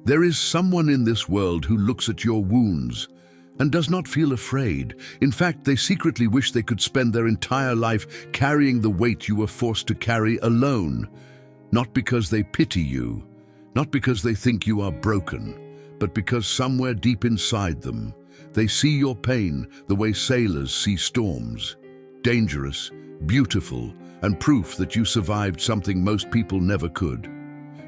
There is someone in this world who looks at your wounds and does not feel afraid. In fact, they secretly wish they could spend their entire life carrying the weight you were forced to carry alone. Not because they pity you, not because they think you are broken, but because somewhere deep inside them, they see your pain the way sailors see storms. Dangerous, beautiful, and proof that you survived something most people never could.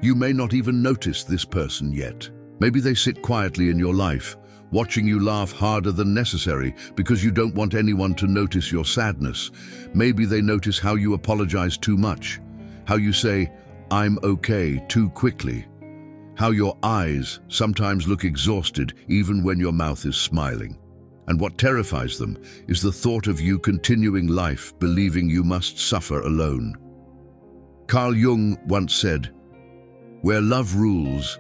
You may not even notice this person yet. Maybe they sit quietly in your life, watching you laugh harder than necessary because you don't want anyone to notice your sadness. Maybe they notice how you apologize too much, how you say, "I'm okay," too quickly, how your eyes sometimes look exhausted even when your mouth is smiling. And what terrifies them is the thought of you continuing life believing you must suffer alone. Carl Jung once said, "Where love rules,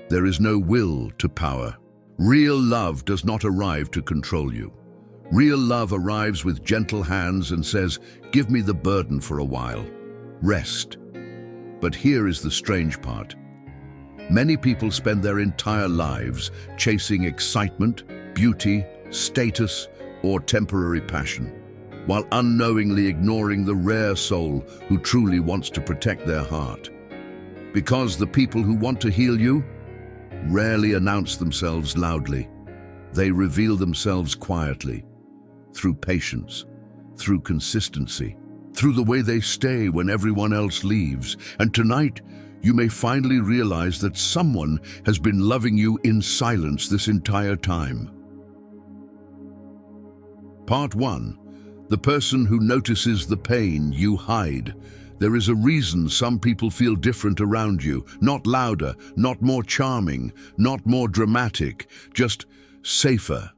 there is no will to power." Real love does not arrive to control you. Real love arrives with gentle hands and says, "Give me the burden for a while. Rest." But here is the strange part. Many people spend their entire lives chasing excitement, beauty, status, or temporary passion, while unknowingly ignoring the rare soul who truly wants to protect their heart. Because the people who want to heal you rarely announce themselves loudly. They reveal themselves quietly, through patience, through consistency, through the way they stay when everyone else leaves. And tonight, you may finally realize that someone has been loving you in silence this entire time. Part 1. The person who notices the pain you hide. There is a reason some people feel different around you, not louder, not more charming, not more dramatic, just safer.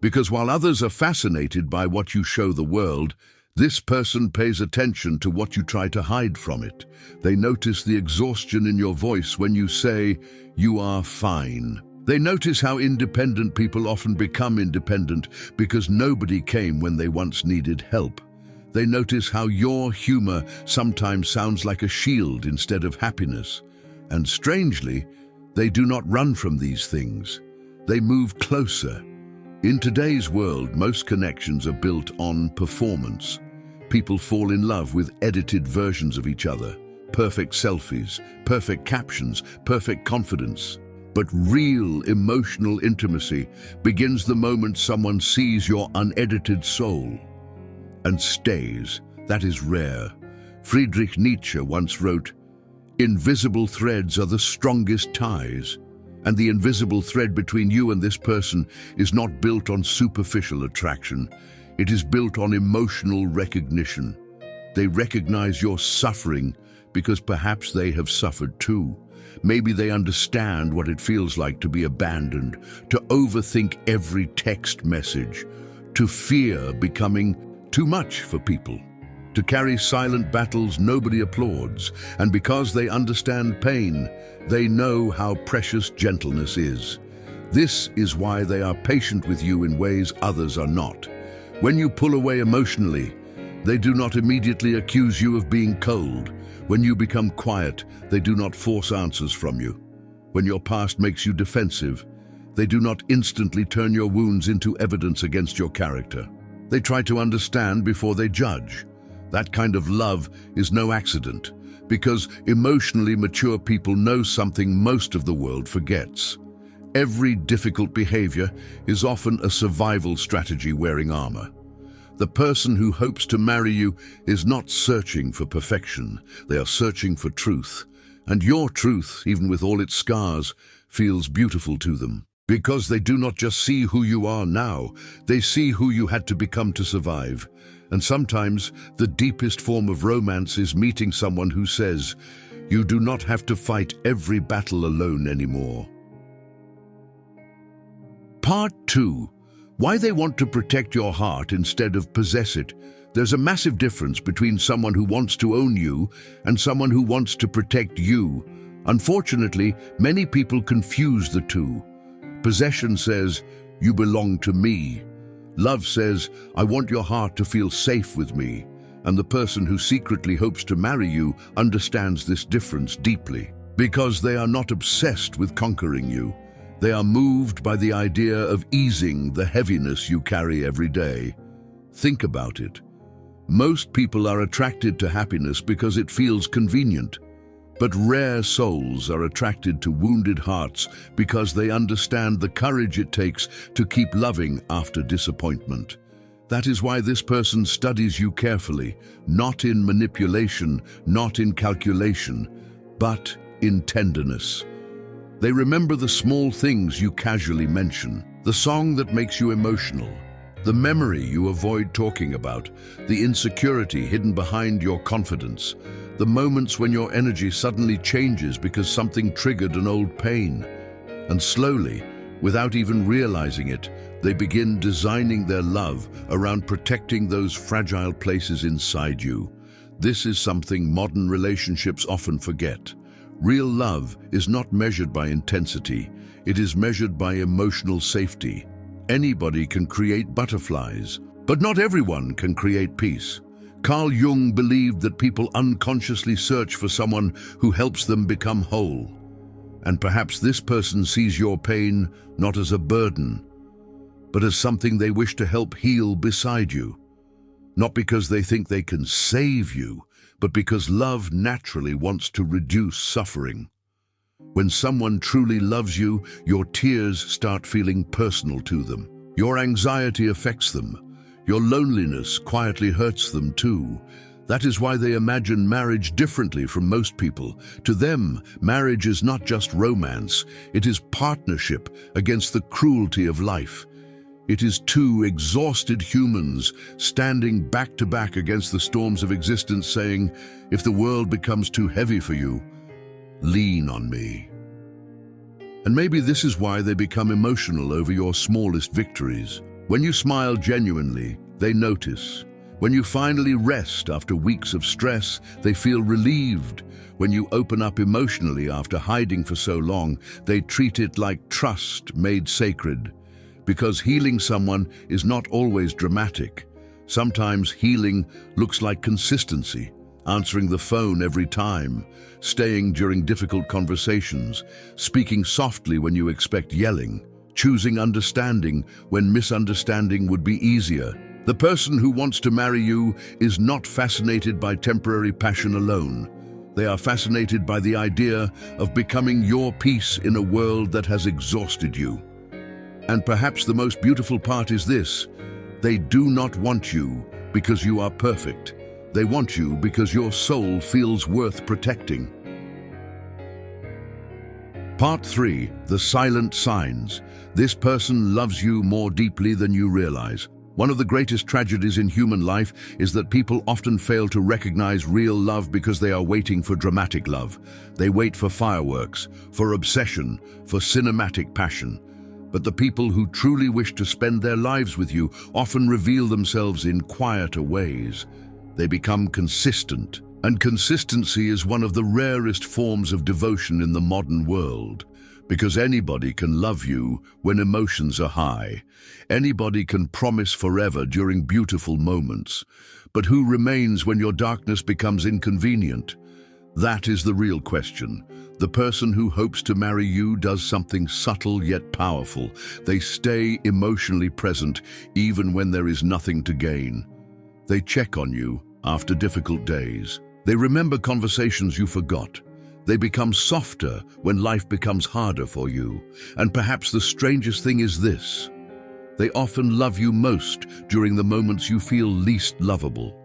Because while others are fascinated by what you show the world, this person pays attention to what you try to hide from it. They notice the exhaustion in your voice when you say, "You are fine." They notice how independent people often become independent because nobody came when they once needed help. They notice how your humor sometimes sounds like a shield instead of happiness. And strangely, they do not run from these things. They move closer. In today's world, most connections are built on performance. People fall in love with edited versions of each other, perfect selfies, perfect captions, perfect confidence. But real emotional intimacy begins the moment someone sees your unedited soul. And stays. That is rare. Friedrich Nietzsche once wrote, "Invisible threads are the strongest ties." And the invisible thread between you and this person is not built on superficial attraction. It is built on emotional recognition. They recognize your suffering because perhaps they have suffered too. Maybe they understand what it feels like to be abandoned, to overthink every text message, to fear becoming too much for people, to carry silent battles nobody applauds. And because they understand pain, they know how precious gentleness is. This is why they are patient with you in ways others are not. When you pull away emotionally, they do not immediately accuse you of being cold. When you become quiet, they do not force answers from you. When your past makes you defensive, they do not instantly turn your wounds into evidence against your character. They try to understand before they judge. That kind of love is no accident, because emotionally mature people know something most of the world forgets. Every difficult behavior is often a survival strategy wearing armor. The person who hopes to marry you is not searching for perfection. They are searching for truth. And your truth, even with all its scars, feels beautiful to them. Because they do not just see who you are now, they see who you had to become to survive. And sometimes the deepest form of romance is meeting someone who says, "You do not have to fight every battle alone anymore." Part 2. Why they want to protect your heart instead of possess it. There's a massive difference between someone who wants to own you and someone who wants to protect you. Unfortunately, many people confuse the two. Possession says, "You belong to me." Love says, "I want your heart to feel safe with me." And the person who secretly hopes to marry you understands this difference deeply. Because they are not obsessed with conquering you. They are moved by the idea of easing the heaviness you carry every day. Think about it. Most people are attracted to happiness because it feels convenient. But rare souls are attracted to wounded hearts because they understand the courage it takes to keep loving after disappointment. That is why this person studies you carefully, not in manipulation, not in calculation, but in tenderness. They remember the small things you casually mention, the song that makes you emotional, the memory you avoid talking about, the insecurity hidden behind your confidence, the moments when your energy suddenly changes because something triggered an old pain. And slowly, without even realizing it, they begin designing their love around protecting those fragile places inside you. This is something modern relationships often forget. Real love is not measured by intensity, it is measured by emotional safety. Anybody can create butterflies, but not everyone can create peace. Carl Jung believed that people unconsciously search for someone who helps them become whole. And perhaps this person sees your pain not as a burden, but as something they wish to help heal beside you. Not because they think they can save you, but because love naturally wants to reduce suffering. When someone truly loves you, your tears start feeling personal to them. Your anxiety affects them. Your loneliness quietly hurts them too. That is why they imagine marriage differently from most people. To them, marriage is not just romance, it is partnership against the cruelty of life. It is two exhausted humans standing back to back against the storms of existence saying, if the world becomes too heavy for you, lean on me. And maybe this is why they become emotional over your smallest victories. When you smile genuinely, they notice. When you finally rest after weeks of stress, they feel relieved. When you open up emotionally after hiding for so long, they treat it like trust made sacred. Because healing someone is not always dramatic. Sometimes healing looks like consistency, answering the phone every time, staying during difficult conversations, speaking softly when you expect yelling, choosing understanding when misunderstanding would be easier. The person who wants to marry you is not fascinated by temporary passion alone. They are fascinated by the idea of becoming your peace in a world that has exhausted you. And perhaps the most beautiful part is this: they do not want you because you are perfect. They want you because your soul feels worth protecting. Part 3. The silent signs. This person loves you more deeply than you realize. One of the greatest tragedies in human life is that people often fail to recognize real love because they are waiting for dramatic love. They wait for fireworks, for obsession, for cinematic passion. But the people who truly wish to spend their lives with you often reveal themselves in quieter ways. They become consistent, and consistency is one of the rarest forms of devotion in the modern world. Because anybody can love you when emotions are high. Anybody can promise forever during beautiful moments. But who remains when your darkness becomes inconvenient? That is the real question. The person who hopes to marry you does something subtle yet powerful. They stay emotionally present even when there is nothing to gain. They check on you after difficult days. They remember conversations you forgot. They become softer when life becomes harder for you. And perhaps the strangest thing is this: they often love you most during the moments you feel least lovable.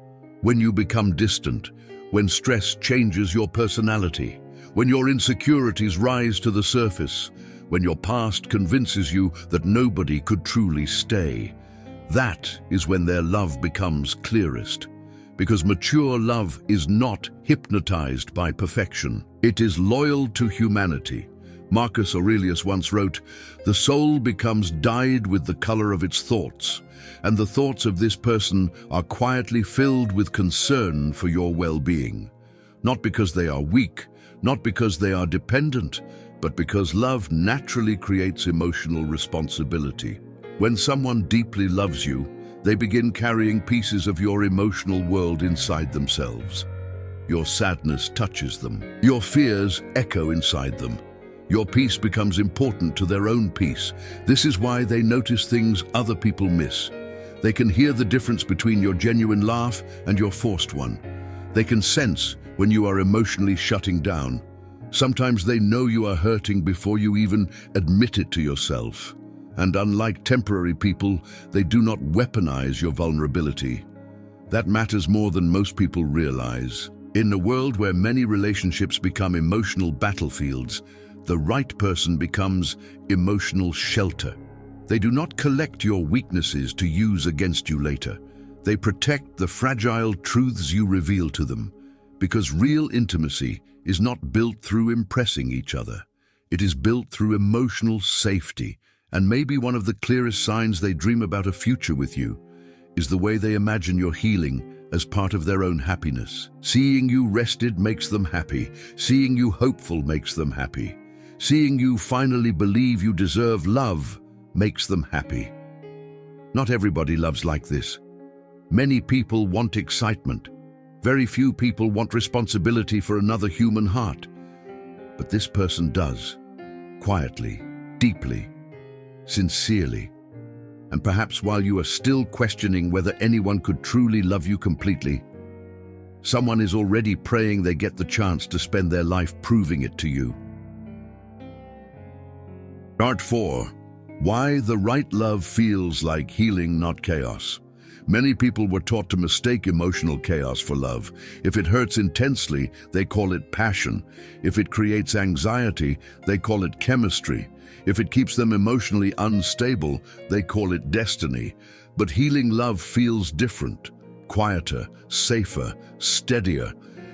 When you become distant, when stress changes your personality, when your insecurities rise to the surface, when your past convinces you that nobody could truly stay. That is when their love becomes clearest. Because mature love is not hypnotized by perfection. It is loyal to humanity. Marcus Aurelius once wrote, "The soul becomes dyed with the color of its thoughts, and the thoughts of this person are quietly filled with concern for your well-being. Not because they are weak, not because they are dependent, but because love naturally creates emotional responsibility. When someone deeply loves you, they begin carrying pieces of your emotional world inside themselves. Your sadness touches them. Your fears echo inside them. Your peace becomes important to their own peace. This is why they notice things other people miss. They can hear the difference between your genuine laugh and your forced one. They can sense when you are emotionally shutting down. Sometimes they know you are hurting before you even admit it to yourself. And unlike temporary people, they do not weaponize your vulnerability. That matters more than most people realize. In a world where many relationships become emotional battlefields, the right person becomes emotional shelter. They do not collect your weaknesses to use against you later. They protect the fragile truths you reveal to them, because real intimacy is not built through impressing each other. It is built through emotional safety, and maybe one of the clearest signs they dream about a future with you is the way they imagine your healing as part of their own happiness. Seeing you rested makes them happy. Seeing you hopeful makes them happy. Seeing you finally believe you deserve love makes them happy. Not everybody loves like this. Many people want excitement. Very few people want responsibility for another human heart. But this person does. Quietly, deeply, sincerely. And perhaps while you are still questioning whether anyone could truly love you completely, someone is already praying they get the chance to spend their life proving it to you. Part 4. Why the right love feels like healing, not chaos. Many people were taught to mistake emotional chaos for love. If it hurts intensely, they call it passion. If it creates anxiety, they call it chemistry. If it keeps them emotionally unstable, they call it destiny. But healing love feels different, quieter, safer, steadier.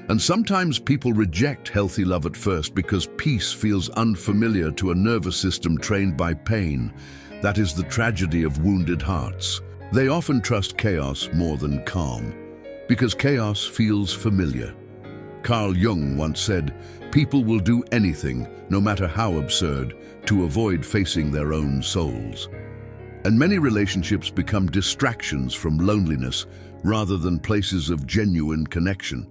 And sometimes people reject healthy love at first because peace feels unfamiliar to a nervous system trained by pain. That is the tragedy of wounded hearts. They often trust chaos more than calm, because chaos feels familiar. Carl Jung once said, "People will do anything, no matter how absurd, to avoid facing their own souls." And many relationships become distractions from loneliness rather than places of genuine connection.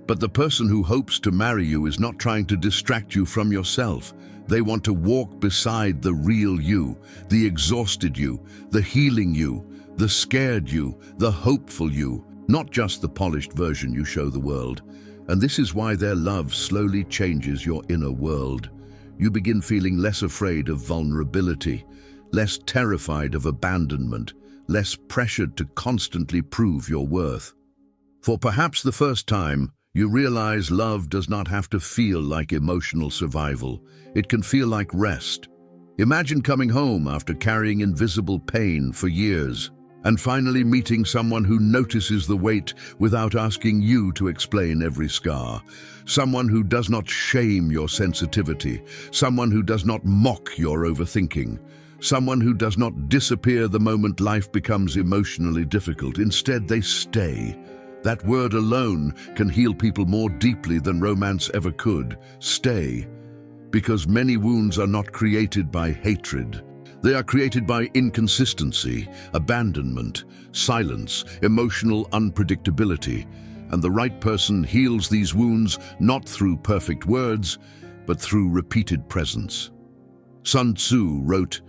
But the person who hopes to marry you is not trying to distract you from yourself. They want to walk beside the real you, the exhausted you, the healing you, the scared you, the hopeful you, not just the polished version you show the world. And this is why their love slowly changes your inner world. You begin feeling less afraid of vulnerability, less terrified of abandonment, less pressured to constantly prove your worth. For perhaps the first time, you realize love does not have to feel like emotional survival. It can feel like rest. Imagine coming home after carrying invisible pain for years, and finally meeting someone who notices the weight without asking you to explain every scar. Someone who does not shame your sensitivity. Someone who does not mock your overthinking. Someone who does not disappear the moment life becomes emotionally difficult. Instead, they stay. That word alone can heal people more deeply than romance ever could. Stay. Because many wounds are not created by hatred. They are created by inconsistency, abandonment, silence, emotional unpredictability. And the right person heals these wounds not through perfect words, but through repeated presence. Sun Tzu wrote,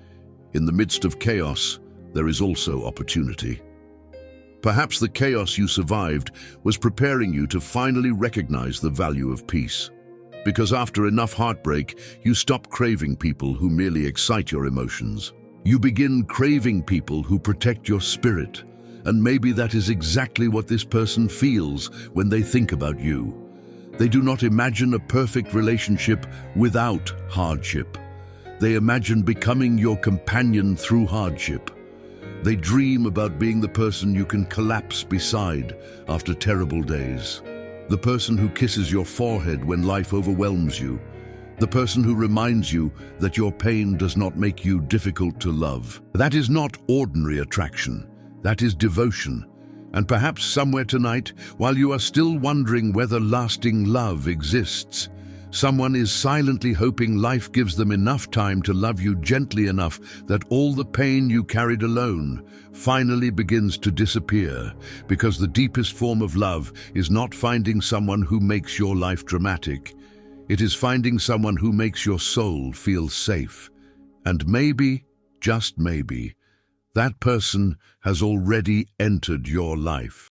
"In the midst of chaos, there is also opportunity." Perhaps the chaos you survived was preparing you to finally recognize the value of peace. Because after enough heartbreak, you stop craving people who merely excite your emotions. You begin craving people who protect your spirit. And maybe that is exactly what this person feels when they think about you. They do not imagine a perfect relationship without hardship. They imagine becoming your companion through hardship. They dream about being the person you can collapse beside after terrible days. The person who kisses your forehead when life overwhelms you. The person who reminds you that your pain does not make you difficult to love. That is not ordinary attraction. That is devotion. And perhaps somewhere tonight, while you are still wondering whether lasting love exists, Someone is silently hoping life gives them enough time to love you gently enough that all the pain you carried alone finally begins to disappear, because the deepest form of love is not finding someone who makes your life dramatic. It is finding someone who makes your soul feel safe. And maybe, just maybe, that person has already entered your life.